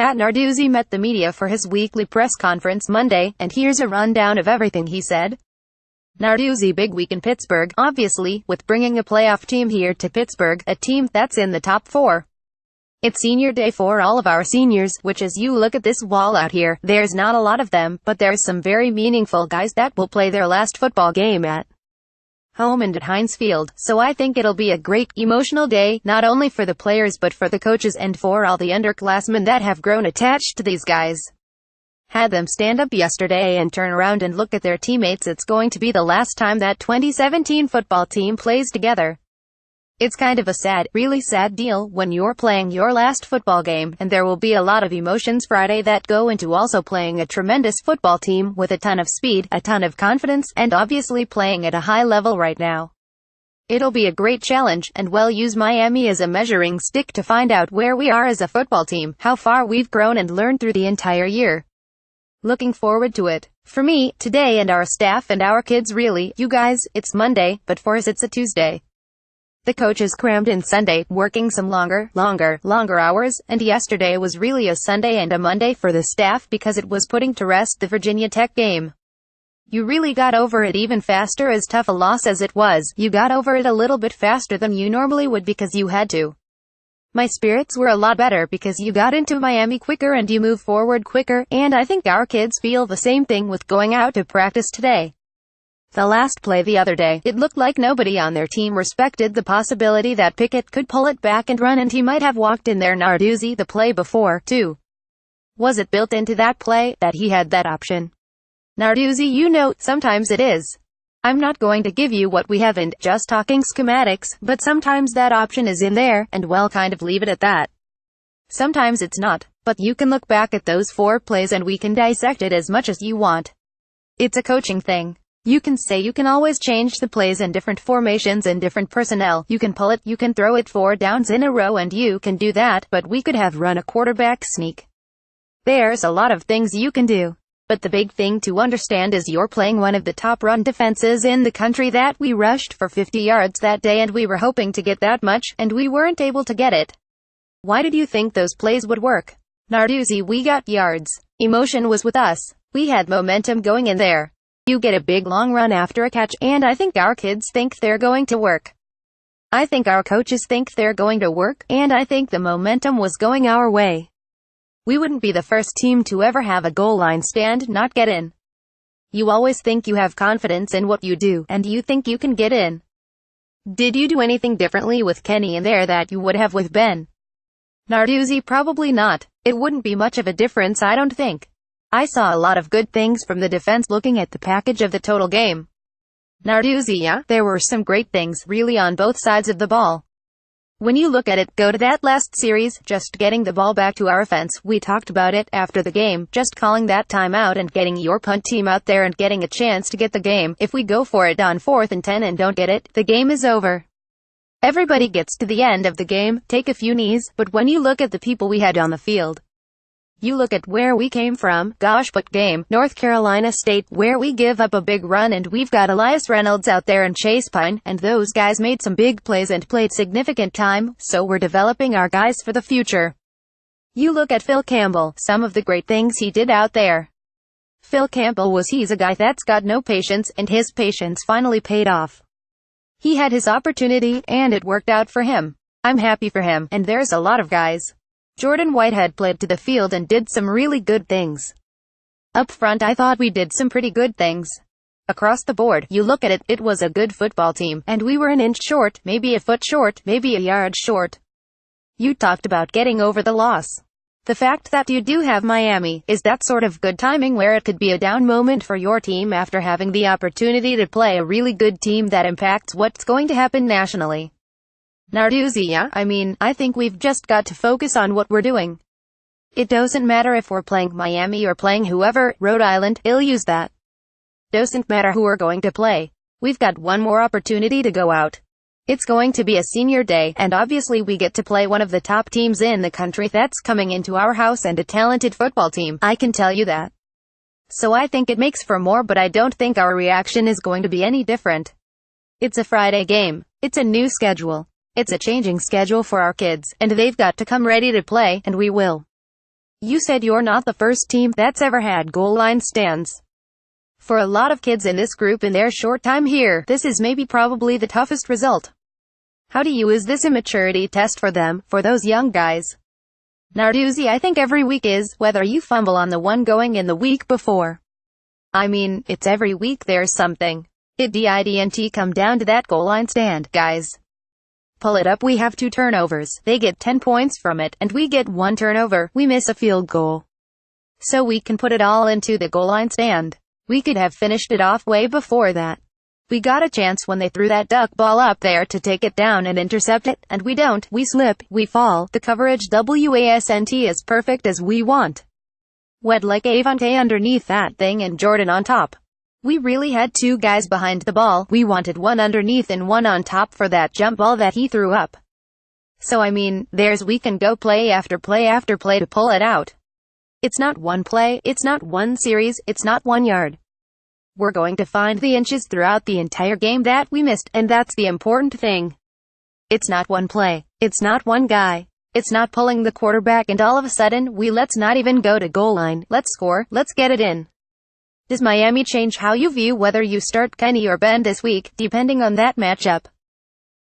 Pat Narduzzi met the media for his weekly press conference Monday, and here's a rundown of everything he said. Narduzzi Big week in Pittsburgh, obviously, with bringing a playoff team here to Pittsburgh, a team that's in the top 4. It's senior day for all of our seniors, which as you look at this wall out here, there's not a lot of them, but there's some very meaningful guys that will play their last football game at home and at Heinz Field, so I think it'll be a great, emotional day, not only for the players but for the coaches and for all the underclassmen that have grown attached to these guys. Had them stand up yesterday and turn around and look at their teammates. It's going to be the last time that 2017 football team plays together. It's kind of a sad, really sad deal when you're playing your last football game, and there will be a lot of emotions Friday that go into also playing a tremendous football team with a ton of speed, a ton of confidence, and obviously playing at a high level right now. It'll be a great challenge, and we'll use Miami as a measuring stick to find out where we are as a football team, how far we've grown and learned through the entire year. Looking forward to it. For me, today and our staff and our kids really, you guys, it's Monday, but for us it's a Tuesday. The coaches crammed in Sunday, working some longer hours, and yesterday was really a Sunday and a Monday for the staff because it was putting to rest the Virginia Tech game. You really got over it even faster. As tough a loss as it was, you got over it a little bit faster than you normally would because you had to. My spirits were a lot better because you got into Miami quicker and you move forward quicker, and I think our kids feel the same thing with going out to practice today. The last play the other day, it looked like nobody on their team respected the possibility that Pickett could pull it back and run, and he might have walked in there. Narduzzi the play before, too. Was it built into that play, that he had that option? Narduzzi, you know, sometimes it is. I'm not going to give you what we haven't, just talking schematics, but sometimes that option is in there, and we'll kind of leave it at that. Sometimes it's not, but you can look back at those 4 plays and we can dissect it as much as you want. It's a coaching thing. You can say you can always change the plays and different formations and different personnel. You can pull it, you can throw it 4 downs in a row, and you can do that, but we could have run a quarterback sneak. There's a lot of things you can do. But the big thing to understand is you're playing one of the top run defenses in the country. That we rushed for 50 yards that day, and we were hoping to get that much, and we weren't able to get it. Why did you think those plays would work? Narduzzi, we got yards. Emotion was with us. We had momentum going in there. You get a big long run after a catch, and I think our kids think they're going to work. I think our coaches think they're going to work, and I think the momentum was going our way. We wouldn't be the first team to ever have a goal line stand not get in. You always think you have confidence in what you do, and you think you can get in. Did you do anything differently with Kenny in there that you would have with Ben? Narduzzi, probably not. It wouldn't be much of a difference, I don't think. I saw a lot of good things from the defense looking at the package of the total game. Narduzzi, yeah, there were some great things, really, on both sides of the ball. When you look at it, go to that last series, just getting the ball back to our offense. We talked about it after the game, just calling that timeout and getting your punt team out there and getting a chance to get the game. If we go for it on 4th and 10 and don't get it, the game is over. Everybody gets to the end of the game, take a few knees, but when you look at the people we had on the field, you look at where we came from, gosh, but game, North Carolina State, where we give up a big run, and we've got Elias Reynolds out there and Chase Pine, and those guys made some big plays and played significant time, so we're developing our guys for the future. You look at Phil Campbell, some of the great things he did out there. Phil Campbell he's a guy that's got no patience, and his patience finally paid off. He had his opportunity, and it worked out for him. I'm happy for him, and there's a lot of guys. Jordan Whitehead played to the field and did some really good things. Up front, I thought we did some pretty good things. Across the board, you look at it, it was a good football team, and we were an inch short, maybe a foot short, maybe a yard short. You talked about getting over the loss. The fact that you do have Miami, is that sort of good timing where it could be a down moment for your team after having the opportunity to play a really good team that impacts what's going to happen nationally. Narduzzi, yeah, I mean, I think we've just got to focus on what we're doing. It doesn't matter if we're playing Miami or playing whoever, Rhode Island, he'll use that. Doesn't matter who we're going to play. We've got one more opportunity to go out. It's going to be a senior day, and obviously we get to play one of the top teams in the country that's coming into our house, and a talented football team, I can tell you that. So I think it makes for more, but I don't think our reaction is going to be any different. It's a Friday game. It's a new schedule. It's a changing schedule for our kids, and they've got to come ready to play, and we will. You said you're not the first team that's ever had goal line stands. For a lot of kids in this group in their short time here, this is maybe probably the toughest result. How do you is this a maturity test for them, for those young guys? Narduzzi, I think every week is, whether you fumble on the one going in the week before. I mean, it's every week there's something. It didn't come down to that goal line stand, guys. Pull it up, we have 2 turnovers, they get 10 points from it, and we get 1 turnover, we miss a field goal. So we can put it all into the goal line stand. We could have finished it off way before that. We got a chance when they threw that duck ball up there to take it down and intercept it, and we don't, we slip, we fall, the coverage wasn't as perfect as we want. Wet like Avante underneath that thing and Jordan on top. We really had 2 guys behind the ball, we wanted one underneath and one on top for that jump ball that he threw up. So I mean, we can go play after play after play to pull it out. It's not one play, it's not one series, it's not 1 yard. We're going to find the inches throughout the entire game that we missed, and that's the important thing. It's not one play, it's not one guy. It's not pulling the quarterback and all of a sudden, let's not even go to goal line, let's score, let's get it in. Does Miami change how you view whether you start Kenny or Ben this week, depending on that matchup?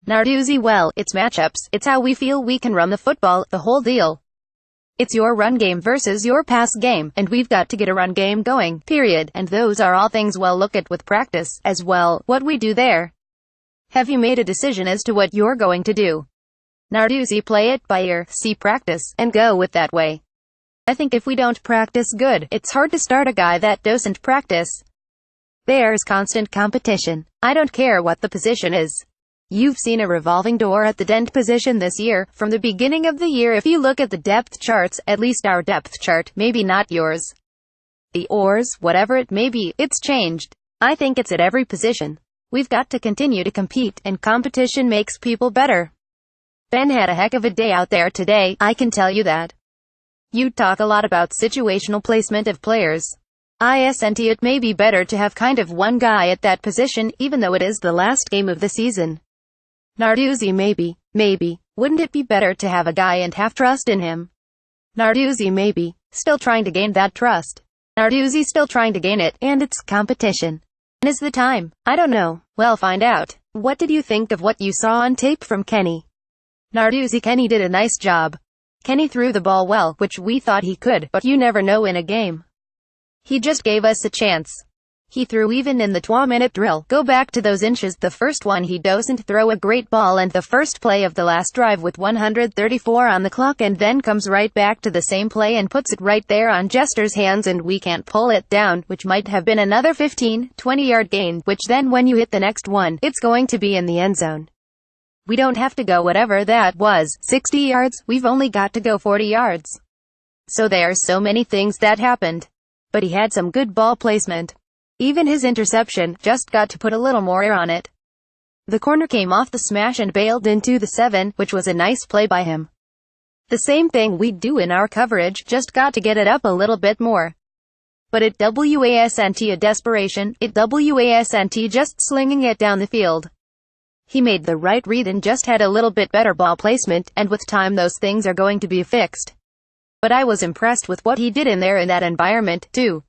Narduzzi, well, it's matchups, it's how we feel we can run the football, the whole deal. It's your run game versus your pass game, and we've got to get a run game going, period, and those are all things we'll look at with practice, as well, what we do there. Have you made a decision as to what you're going to do? Narduzzi, play it by ear, see practice, and go with that way. I think if we don't practice good, it's hard to start a guy that doesn't practice. There's constant competition. I don't care what the position is. You've seen a revolving door at the dent position this year, from the beginning of the year if you look at the depth charts, at least our depth chart, maybe not yours. The oars, whatever it may be, it's changed. I think it's at every position. We've got to continue to compete, and competition makes people better. Ben had a heck of a day out there today, I can tell you that. You talk a lot about situational placement of players. It may be better to have kind of one guy at that position, even though it is the last game of the season. Narduzzi, maybe. Wouldn't it be better to have a guy and have trust in him? Narduzzi, maybe. Still trying to gain that trust. Narduzzi, still trying to gain it, and it's competition. When is the time? I don't know. Well, find out. What did you think of what you saw on tape from Kenny? Narduzzi, Kenny did a nice job. Kenny threw the ball well, which we thought he could, but you never know in a game. He just gave us a chance. He threw even in the 2-minute drill. Go back to those inches, the first one he doesn't throw a great ball and the first play of the last drive with 134 on the clock and then comes right back to the same play and puts it right there on Jester's hands and we can't pull it down, which might have been another 15, 20-yard gain, which then when you hit the next one, it's going to be in the end zone. We don't have to go whatever that was, 60 yards, we've only got to go 40 yards. So there are so many things that happened. But he had some good ball placement. Even his interception, just got to put a little more air on it. The corner came off the smash and bailed into the 7, which was a nice play by him. The same thing we do in our coverage, just got to get it up a little bit more. But it wasn't a desperation, it wasn't just slinging it down the field. He made the right read and just had a little bit better ball placement, and with time those things are going to be fixed. But I was impressed with what he did in there in that environment, too.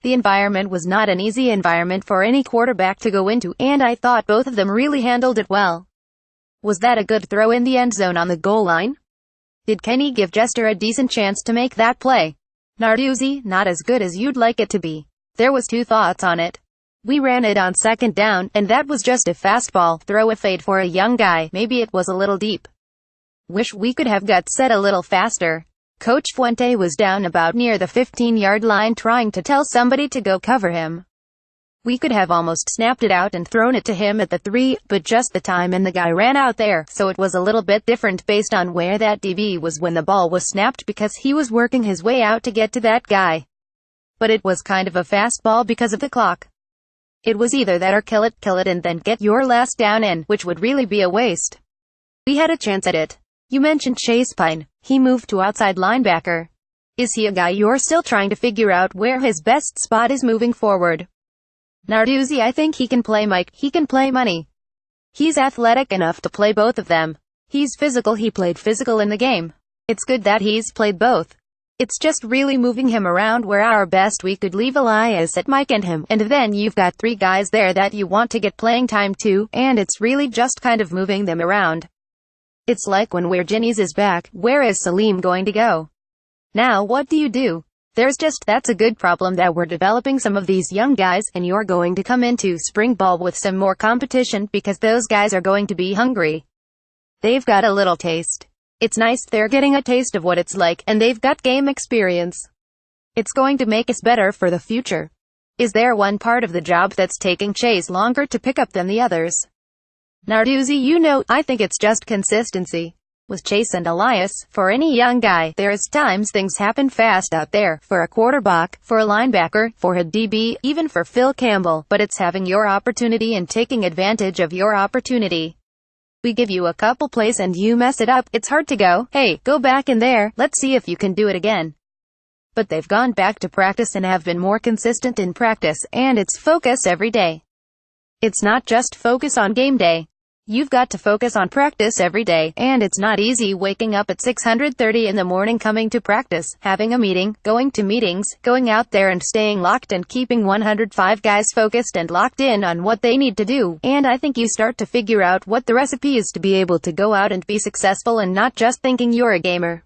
The environment was not an easy environment for any quarterback to go into, and I thought both of them really handled it well. Was that a good throw in the end zone on the goal line? Did Kenny give Jester a decent chance to make that play? Narduzzi, not as good as you'd like it to be. There was 2 thoughts on it. We ran it on 2nd down, and that was just a fastball, throw a fade for a young guy, maybe it was a little deep. Wish we could have got set a little faster. Coach Fuente was down about near the 15-yard line trying to tell somebody to go cover him. We could have almost snapped it out and thrown it to him at the 3, but just the time and the guy ran out there, so it was a little bit different based on where that DB was when the ball was snapped because he was working his way out to get to that guy. But it was kind of a fast ball because of the clock. It was either that or kill it and then get your last down in, which would really be a waste. We had a chance at it. You mentioned Chase Pine. He moved to outside linebacker. Is he a guy you're still trying to figure out where his best spot is moving forward? Narduzzi, I think he can play Mike, he can play Money. He's athletic enough to play both of them. He's physical, he played physical in the game. It's good that he's played both. It's just really moving him around where our best we could leave Elias at Mike and him, and then you've got 3 guys there that you want to get playing time to, and it's really just kind of moving them around. It's like when Ginny's is back, where is Salim going to go? Now what do you do? That's a good problem that we're developing some of these young guys, and you're going to come into spring ball with some more competition because those guys are going to be hungry. They've got a little taste. It's nice they're getting a taste of what it's like, and they've got game experience. It's going to make us better for the future. Is there one part of the job that's taking Chase longer to pick up than the others? Narduzzi, I think it's just consistency. With Chase and Elias, for any young guy, there's times things happen fast out there, for a quarterback, for a linebacker, for a DB, even for Phil Campbell, but it's having your opportunity and taking advantage of your opportunity. We give you a couple plays and you mess it up, it's hard to go, hey, go back in there, let's see if you can do it again. But they've gone back to practice and have been more consistent in practice, and it's focus every day. It's not just focus on game day. You've got to focus on practice every day, and it's not easy waking up at 6:30 in the morning, coming to practice, having a meeting, going to meetings, going out there and staying locked and keeping 105 guys focused and locked in on what they need to do, and I think you start to figure out what the recipe is to be able to go out and be successful and not just thinking you're a gamer.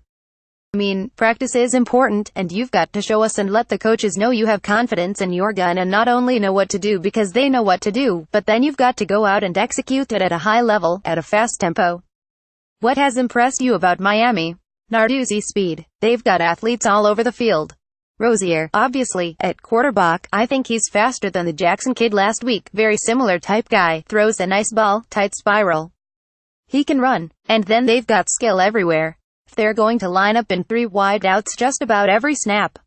Practice is important, and you've got to show us and let the coaches know you have confidence in your gun and not only know what to do because they know what to do, but then you've got to go out and execute it at a high level, at a fast tempo. What has impressed you about Miami? Narduzzi speed. They've got athletes all over the field. Rozier, obviously, at quarterback, I think he's faster than the Jackson kid last week, very similar type guy, throws a nice ball, tight spiral. He can run, and then they've got skill everywhere. They're going to line up in 3 wide outs just about every snap.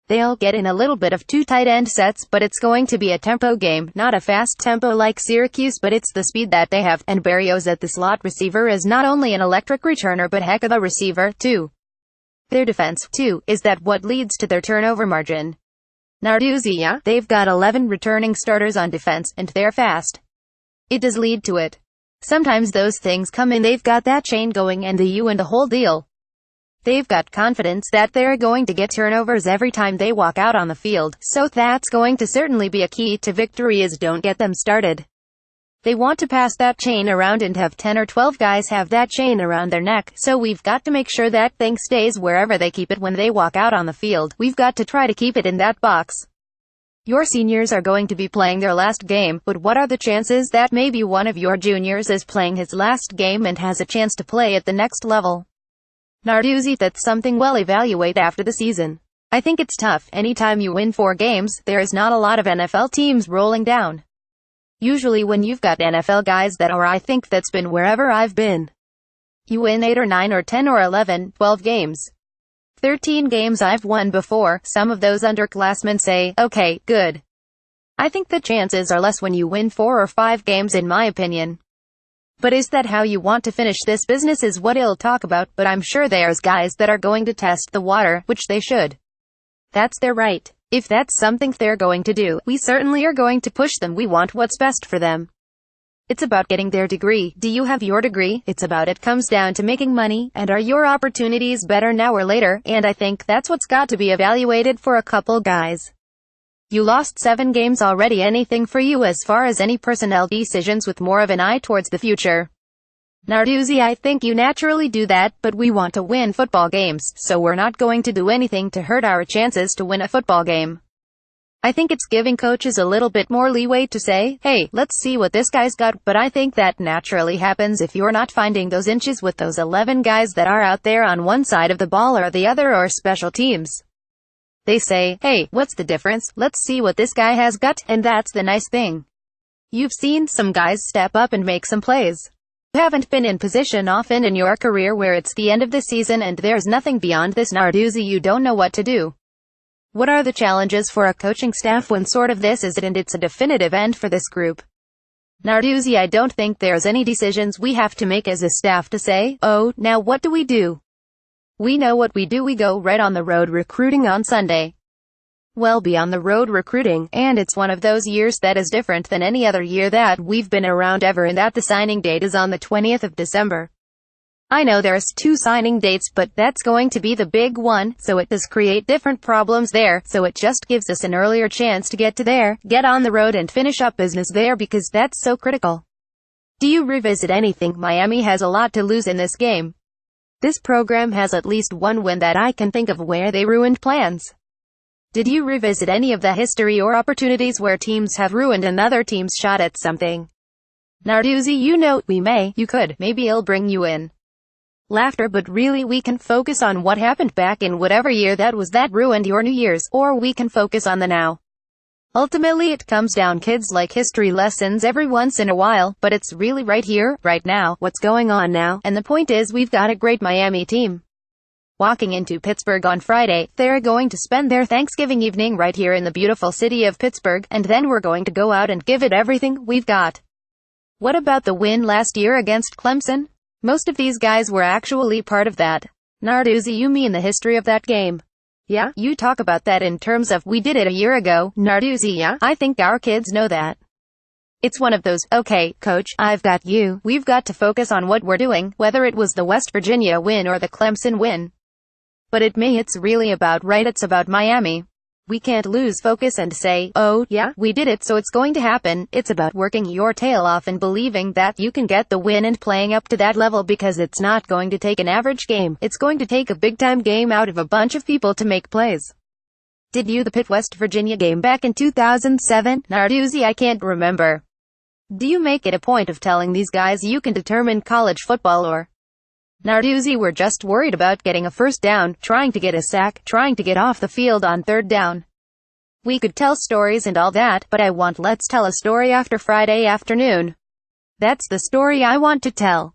They'll get in a little bit of 2 tight end sets, but it's going to be a tempo game, not a fast tempo like Syracuse, but it's the speed that they have, and Berrios at the slot receiver is not only an electric returner but heck of a receiver, too. Their defense, too, is that what leads to their turnover margin. Narduzzi, they've got 11 returning starters on defense, and they're fast. It does lead to it. Sometimes those things come in, they've got that chain going and the whole deal. They've got confidence that they're going to get turnovers every time they walk out on the field, so that's going to certainly be a key to victory is don't get them started. They want to pass that chain around and have 10 or 12 guys have that chain around their neck, so we've got to make sure that thing stays wherever they keep it when they walk out on the field. We've got to try to keep it in that box. Your seniors are going to be playing their last game, but what are the chances that maybe one of your juniors is playing his last game and has a chance to play at the next level? Narduzzi, that's something we'll evaluate after the season. I think it's tough. Anytime you win 4 games, there is not a lot of NFL teams rolling down. Usually when you've got NFL guys that are, I think that's been wherever I've been. You win 8 or 9 or 10 or 11, 12 games. 13 games I've won before. Some of those underclassmen say, okay, good. I think the chances are less when you win 4 or 5 games in my opinion. But is that how you want to finish this business is what he'll talk about, but I'm sure there's guys that are going to test the water, which they should. That's their right. If that's something they're going to do, we certainly are going to push them. We want what's best for them. It's about getting their degree. Do you have your degree? It comes down to making money, and are your opportunities better now or later? And I think that's what's got to be evaluated for a couple guys. You lost 7 games already. Anything for you as far as any personnel decisions with more of an eye towards the future? Narduzzi, I think you naturally do that, but we want to win football games, so we're not going to do anything to hurt our chances to win a football game. I think it's giving coaches a little bit more leeway to say, hey, let's see what this guy's got, but I think that naturally happens if you're not finding those inches with those 11 guys that are out there on one side of the ball or the other or special teams. They say, hey, what's the difference? Let's see what this guy has got, and that's the nice thing. You've seen some guys step up and make some plays. You haven't been in position often in your career where it's the end of the season and there's nothing beyond this. Narduzzi, you don't know what to do. What are the challenges for a coaching staff when sort of this is it and it's a definitive end for this group? Narduzzi, I don't think there's any decisions we have to make as a staff to say, oh, now what do we do? We know what we do. We go right on the road recruiting on Sunday. We'll be on the road recruiting, and it's one of those years that is different than any other year that we've been around ever in that the signing date is on the 20th of December. I know there's 2 signing dates, but that's going to be the big one, so it does create different problems there, so it just gives us an earlier chance to get to there, get on the road and finish up business there because that's so critical. Do you revisit anything? Miami has a lot to lose in this game. This program has at least one win that I can think of where they ruined plans. Did you revisit any of the history or opportunities where teams have ruined another team's shot at something? Narduzzi, you could, maybe I'll bring you in. Laughter, but really we can focus on what happened back in whatever year that was that ruined your New Year's, or we can focus on the now. Ultimately it comes down, kids like history lessons every once in a while, but it's really right here, right now, what's going on now, and the point is we've got a great Miami team. Walking into Pittsburgh on Friday, they're going to spend their Thanksgiving evening right here in the beautiful city of Pittsburgh, and then we're going to go out and give it everything we've got. What about the win last year against Clemson? Most of these guys were actually part of that. Narduzzi, you mean the history of that game? Yeah, you talk about that in terms of, we did it a year ago, Narduzzi. Yeah, I think our kids know that. It's one of those, okay, coach, I've got you, we've got to focus on what we're doing, whether it was the West Virginia win or the Clemson win. But it's really about it's about Miami. We can't lose focus and say, oh, yeah, we did it so it's going to happen. It's about working your tail off and believing that you can get the win and playing up to that level, because it's not going to take an average game. It's going to take a big-time game out of a bunch of people to make plays. Did you the Pitt West Virginia game back in 2007? Narduzzi, I can't remember. Do you make it a point of telling these guys you can determine college football, or? Narduzzi, we're just worried about getting a first down, trying to get a sack, trying to get off the field on 3rd down. We could tell stories and all that, but let's tell a story after Friday afternoon. That's the story I want to tell.